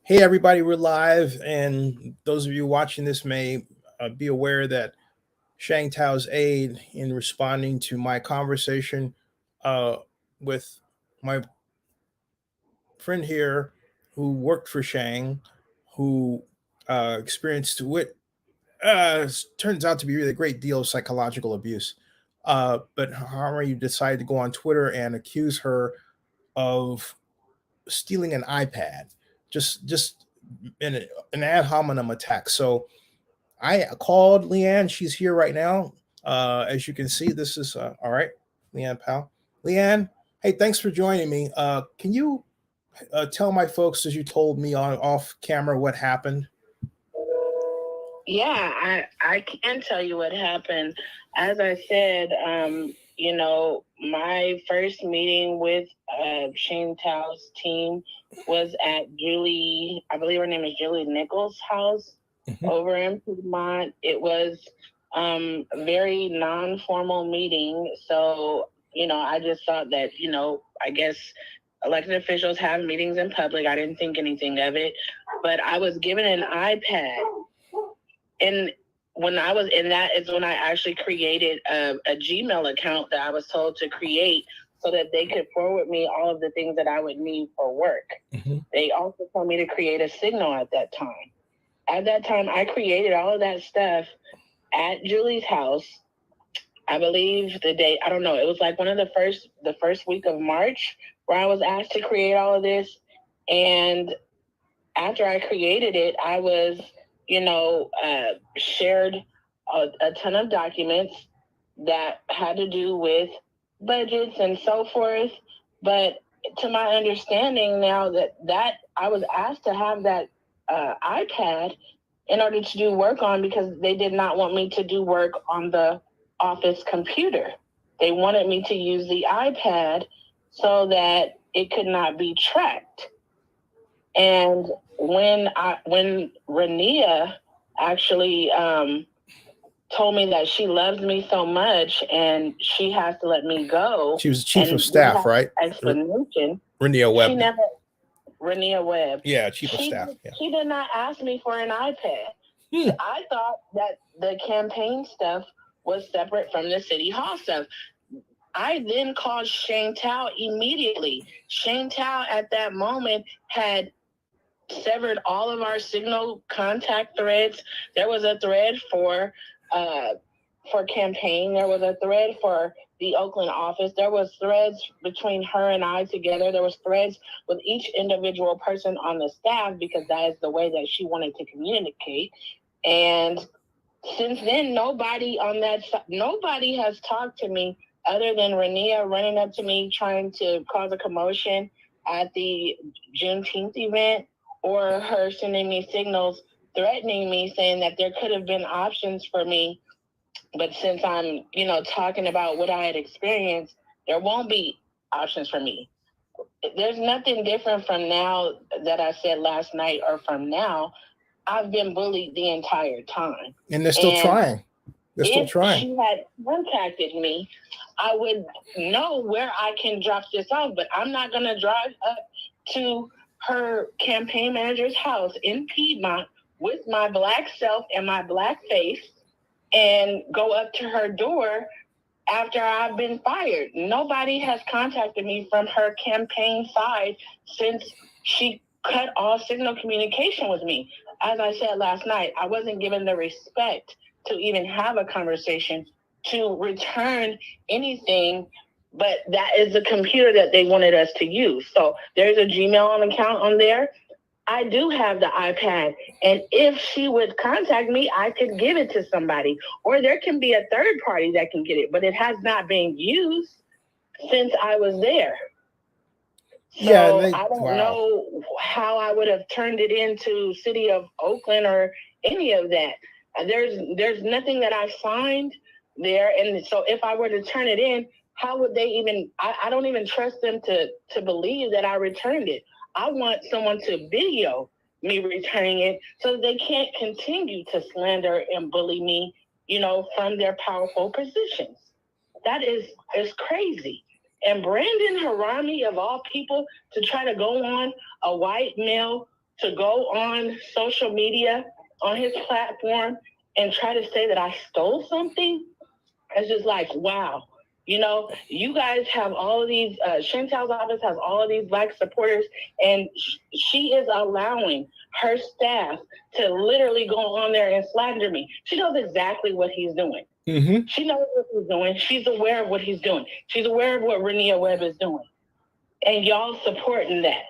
Hey, everybody, we're live. And those of you watching this may be aware that Sheng Tao's aide, in responding to my conversation uh, with my friend here who worked for Sheng, who experienced what turns out to be really a great deal of psychological abuse. But Harami decided to go on Twitter and accuse her of stealing an iPad, just an ad hominem attack. So I called LeAna. She's here right now. As you can see, this is all right. LeAna Powell. LeAna, hey, thanks for joining me. Can you tell my folks, as you told me on off camera, what happened? Yeah, I can tell you what happened. As I said, my first meeting with Shane Tao's team was at Julie, I believe her name is Julie Nichols' house over in Piedmont. It was a very non-formal meeting. So, I just thought that, I guess elected officials have meetings in public. I didn't think anything of it. But I was given an iPad. And when I was in that is when I actually created a Gmail account that I was told to create so that they could forward me all of the things that I would need for work. They also told me to create a Signal at that time. At that time, I created all of that stuff at Julie's house. I believe the day, I don't know, it was like one of the first week of March where I was asked to create all of this. And after I created it, I was shared a ton of documents that had to do with budgets and so forth. But to my understanding now that I was asked to have that iPad in order to do work on because they did not want me to do work on the office computer. They wanted me to use the iPad so that it could not be tracked. And when Rania actually told me that she loves me so much and she has to let me go. She was chief of staff, right? Explanation. Rania Webb. She never. Rania Webb. Yeah, chief of staff. Yeah. She did not ask me for an iPad. I thought that the campaign stuff was separate from the city hall stuff. I then called Sheng Tao immediately. Sheng Tao at that moment had severed all of our Signal contact threads. There was a thread for campaign. There was a thread for the Oakland office. There was threads between her and I together. There was threads with each individual person on the staff because that is the way that she wanted to communicate. And since then, nobody has talked to me other than Rania running up to me trying to cause a commotion at the Juneteenth event, or her sending me signals threatening me, saying that there could have been options for me. But since I'm, talking about what I had experienced, there won't be options for me. There's nothing different from now that I said last night or from now. I've been bullied the entire time. And they're still trying. If she had contacted me, I would know where I can drop this off, but I'm not going to drive up to her campaign manager's house in Piedmont with my black self and my black face and go up to her door after I've been fired. Nobody has contacted me from her campaign side since she cut all Signal communication with me. As I said last night, I wasn't given the respect to even have a conversation to return anything, but that is the computer that they wanted us to use. So there's a Gmail account on there. I do have the iPad, and if she would contact me, I could give it to somebody, or there can be a third party that can get it, but it has not been used since I was there. So I don't know how I would have turned it into City of Oakland or any of that. There's nothing that I signed there, and so if I were to turn it in, how would they even? I don't even trust them to believe that I returned it. I want someone to video me returning it so that they can't continue to slander and bully me, from their powerful positions. That is crazy. And Brandon Harami, of all people, to try to go on a white male to go on social media, on his platform, and try to say that I stole something, it's just like, wow. You know, you guys have all of these, Sheng Tao's office has all of these Black supporters, and she is allowing her staff to literally go on there and slander me. She knows exactly what he's doing. Mm-hmm. She knows what he's doing. She's aware of what he's doing. She's aware of what Rania Webb is doing. And y'all supporting that.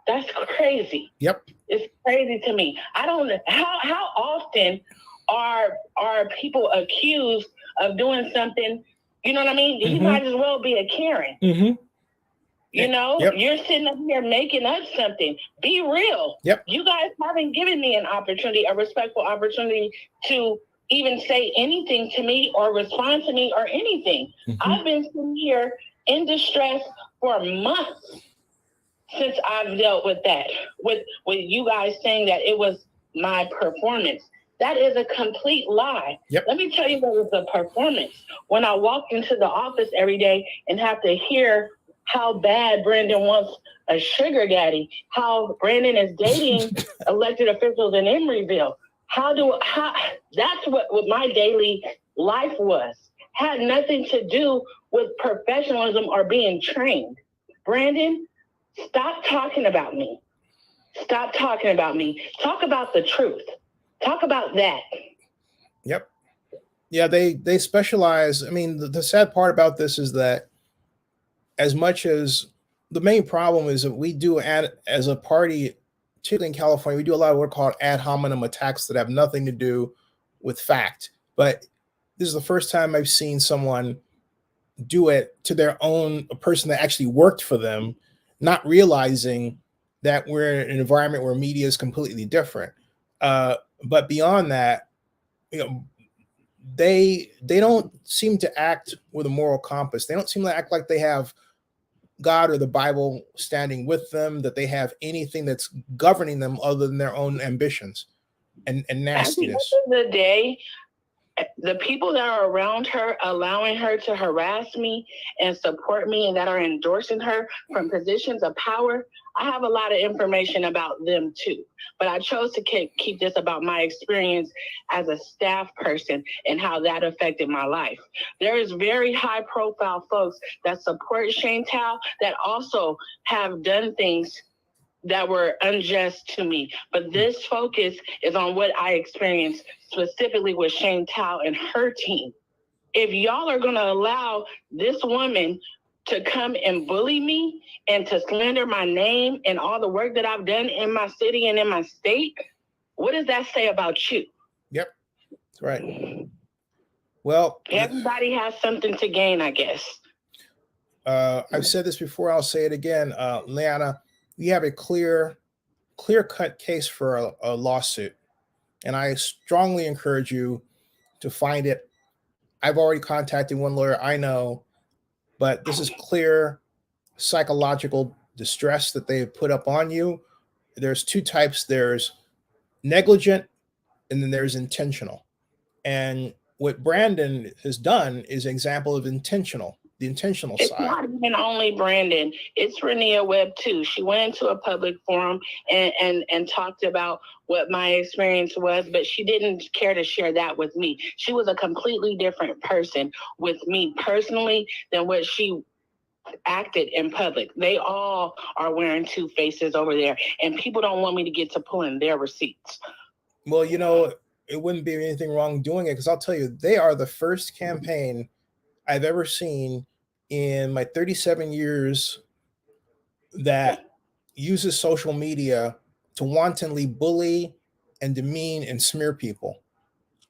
That's crazy. Yep. It's crazy to me. I don't know how often are people accused of doing something. You know what I mean? Mm-hmm. He might as well be a Karen. Mm-hmm. You know, yep. You're sitting up here making up something. Be real. Yep. You guys haven't given me an opportunity, a respectful opportunity to even say anything to me or respond to me or anything. Mm-hmm. I've been sitting here in distress for months since I've dealt with that, with you guys saying that it was my performance. That is a complete lie. Yep. Let me tell you what was the performance. When I walk into the office every day and have to hear how bad Brandon wants a sugar daddy, how Brandon is dating elected officials in Emeryville. That's what my daily life was. Had nothing to do with professionalism or being trained. Brandon, stop talking about me. Stop talking about me. Talk about the truth. Talk about that. Yep. Yeah, they specialize. I mean, the sad part about this is that as much as the main problem is that we do as a party, particularly in California, we do a lot of what are called ad hominem attacks that have nothing to do with fact. But this is the first time I've seen someone do it to their own, a person that actually worked for them, not realizing that we're in an environment where media is completely different. But beyond that, you know, they don't seem to act with a moral compass. They don't seem to act like they have God or the Bible standing with them, that they have anything that's governing them other than their own ambitions and nastiness. At the end of the day, the people that are around her, allowing her to harass me and support me and that are endorsing her from positions of power, I have a lot of information about them too. But I chose to keep this about my experience as a staff person and how that affected my life. There is very high profile folks that support Sheng Tao that also have done things that were unjust to me. But this focus is on what I experienced specifically with Sheng Tao and her team. If y'all are going to allow this woman to come and bully me and to slander my name and all the work that I've done in my city and in my state, what does that say about you? Yep, that's right. Well, everybody has something to gain, I guess. I've said this before, I'll say it again. LeAna, you have a clear-cut case for a lawsuit, and I strongly encourage you to find it. I've already contacted one lawyer I know, but this is clear psychological distress that they have put up on you. There's two types. There's negligent, and then there's intentional. And what Brandon has done is an example of intentional. The intentional it's side. It's not even only Brandon. It's Rania Webb too. She went into a public forum and talked about what my experience was, but she didn't care to share that with me. She was a completely different person with me personally than what she acted in public. They all are wearing two faces over there, and people don't want me to get to pulling their receipts. Well, you know, it wouldn't be anything wrong doing it, because I'll tell you, they are the first campaign I've ever seen in my 37 years that uses social media to wantonly bully and demean and smear people.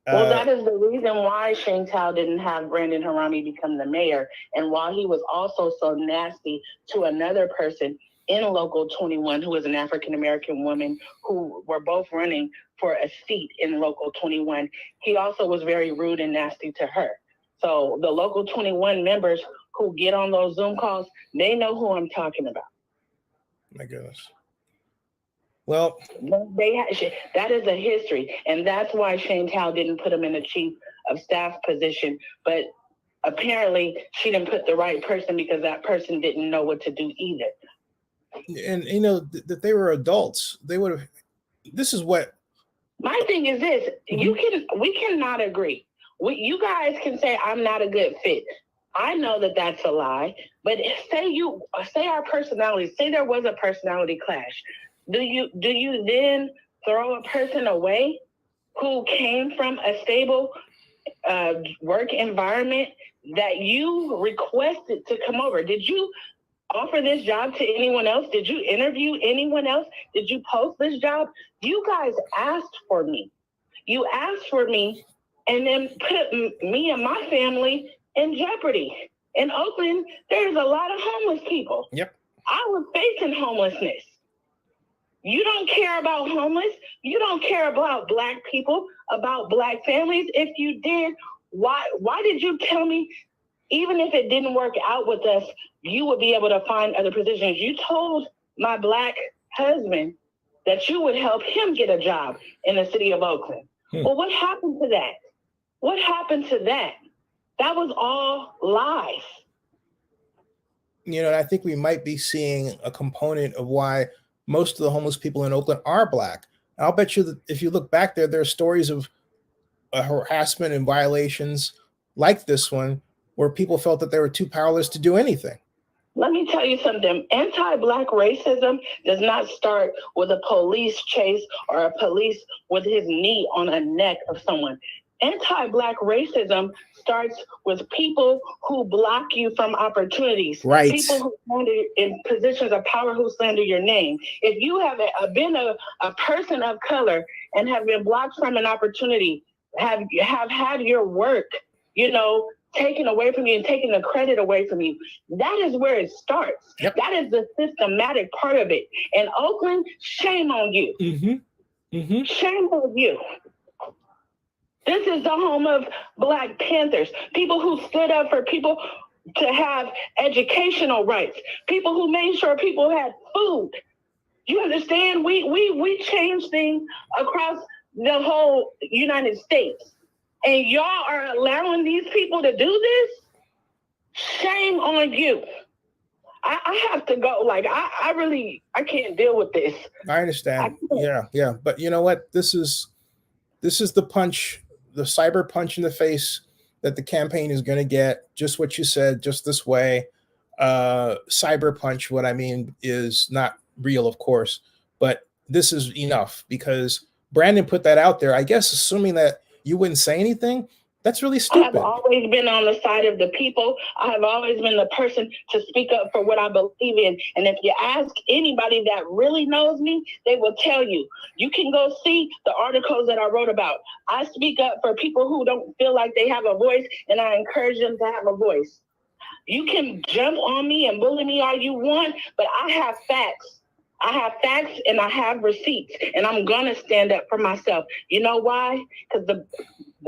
Well, that is the reason why Sheng Tao didn't have Brandon Harami become the mayor, and why he was also so nasty to another person in Local 21, who is an African-American woman, who were both running for a seat in Local 21. He also was very rude and nasty to her. So the Local 21 members who get on those Zoom calls, they know who I'm talking about. My goodness. Well, that is a history, and that's why Sheng Tao didn't put him in the chief of staff position. But apparently, she didn't put the right person because that person didn't know what to do either. And you know that they were adults. They would have this is what my thing is. This we cannot agree. You guys can say I'm not a good fit. I know that that's a lie. But say our personalities, say there was a personality clash. Do you then throw a person away who came from a stable work environment that you requested to come over? Did you offer this job to anyone else? Did you interview anyone else? Did you post this job? You guys asked for me. You asked for me and then put me and my family in jeopardy. In Oakland, there's a lot of homeless people. Yep. I was facing homelessness. You don't care about homeless. You don't care about Black people, about Black families. If you did, why did you tell me, even if it didn't work out with us, you would be able to find other positions? You told my Black husband that you would help him get a job in the city of Oakland. Well, what happened to that? What happened to that? That was all lies. You know, I think we might be seeing a component of why most of the homeless people in Oakland are Black. I'll bet you that if you look back there are stories of harassment and violations like this one where people felt that they were too powerless to do anything. Let me tell you something. Anti-Black racism does not start with a police chase or a police with his knee on a neck of someone. Anti-Black racism starts with people who block you from opportunities. Right. People who slander in positions of power who slander your name. If you have been a person of color and have been blocked from an opportunity, have had your work, taken away from you and taken the credit away from you, that is where it starts. Yep. That is the systematic part of it. And Oakland, shame on you. Shame on you. This is the home of Black Panthers, people who stood up for people to have educational rights, people who made sure people had food. You understand? We changed things across the whole United States. And y'all are allowing these people to do this? Shame on you. I have to go. Like, I can't deal with this. I understand. Yeah. But you know what? This is the punch, the cyber punch in the face that the campaign is going to get. Just what you said, just this way. Cyber punch, what I mean is not real, of course, but this is enough because Brandon put that out there, I guess, assuming that you wouldn't say anything. That's really stupid. I have always been on the side of the people. I have always been the person to speak up for what I believe in. And if you ask anybody that really knows me, they will tell you. You can go see the articles that I wrote about. I speak up for people who don't feel like they have a voice, and I encourage them to have a voice. You can jump on me and bully me all you want, but I have facts. I have facts and I have receipts, and I'm gonna stand up for myself. You know why? Because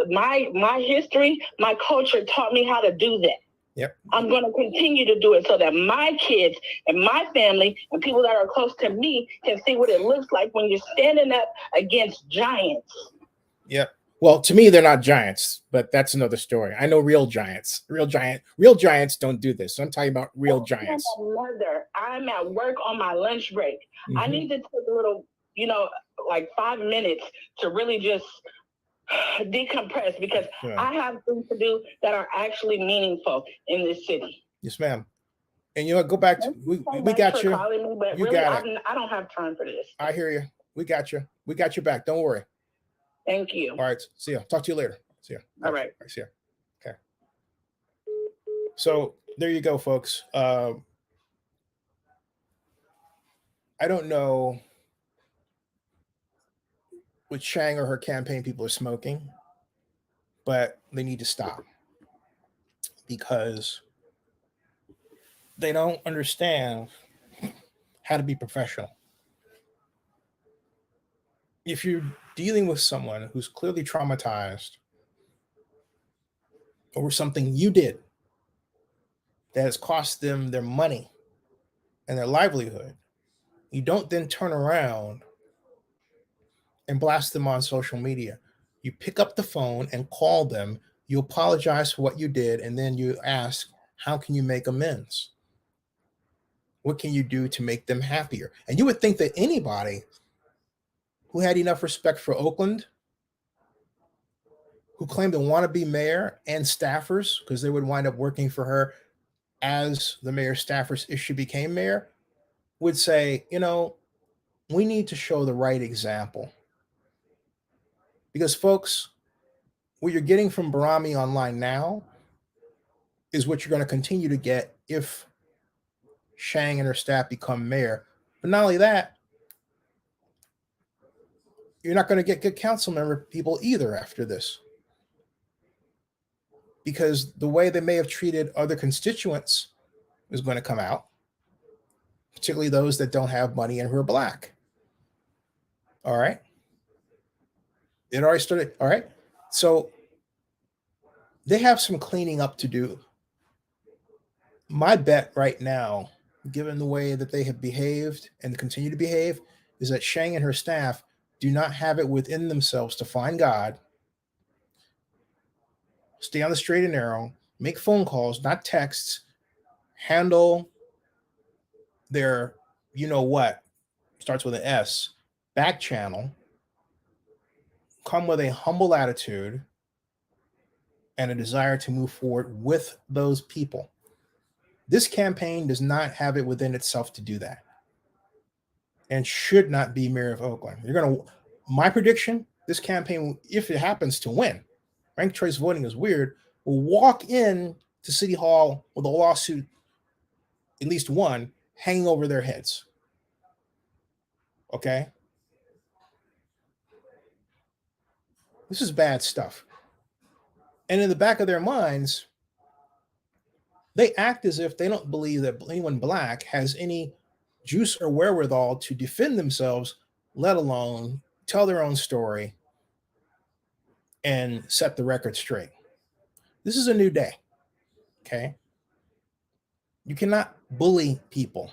my history, my culture taught me how to do that. Yep. I'm gonna continue to do it so that my kids and my family and people that are close to me can see what it looks like when you're standing up against giants. Yep. Well, to me, they're not giants, but that's another story. I know real giants. Real giants don't do this. So I'm talking about real giants. I'm at work on my lunch break. I need to take a little, like 5 minutes to really just decompress because I have things to do that are actually meaningful in this city. Yes, ma'am. And go back to we got you. Me, but you really, got it. I don't have time for this. I hear you. We got you. We got your back. Don't worry. Thank you. All right. See ya. Talk to you later. See ya. All right. See ya. Okay. So there you go, folks. I don't know what Sheng or her campaign people are smoking, but they need to stop because they don't understand how to be professional. If you're dealing with someone who's clearly traumatized over something you did that has cost them their money and their livelihood, you don't then turn around and blast them on social media. You pick up the phone and call them, you apologize for what you did, and then you ask, how can you make amends? What can you do to make them happier? And you would think that anybody who had enough respect for Oakland, who claimed to want to be mayor and staffers because they would wind up working for her as the mayor staffers if she became mayor, would say, we need to show the right example. Because, folks, what you're getting from Harami online now is what you're going to continue to get if Sheng and her staff become mayor. But not only that, you're not going to get good council member people either after this. Because the way they may have treated other constituents is going to come out, particularly those that don't have money and who are Black. All right. It already started. All right. So they have some cleaning up to do. My bet right now, given the way that they have behaved and continue to behave, is that Sheng and her staff do not have it within themselves to find God, stay on the straight and narrow, make phone calls, not texts, handle their, starts with an S, back channel, come with a humble attitude and a desire to move forward with those people. This campaign does not have it within itself to do that and should not be mayor of Oakland. My prediction, this campaign, if it happens to win, ranked choice voting is weird, will walk in to City Hall with a lawsuit, at least one, hanging over their heads. Okay? This is bad stuff. And in the back of their minds, they act as if they don't believe that anyone Black has any juice or wherewithal to defend themselves, let alone tell their own story and set the record straight. This is a new day. Okay? You cannot bully people.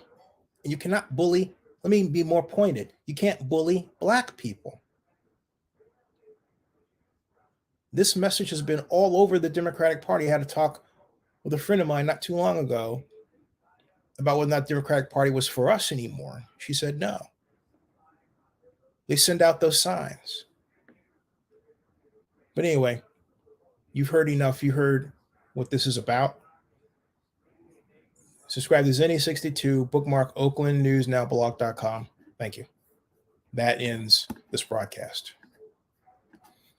You cannot bully, let me be more pointed. You can't bully Black people. This message has been all over the Democratic Party. I had a talk with a friend of mine not too long ago about whether or not the Democratic Party was for us anymore. She said no. They send out those signs. But anyway, you've heard enough. You heard what this is about. Subscribe to Zenny62, bookmark oaklandnewsnowblog.com. Thank you. That ends this broadcast.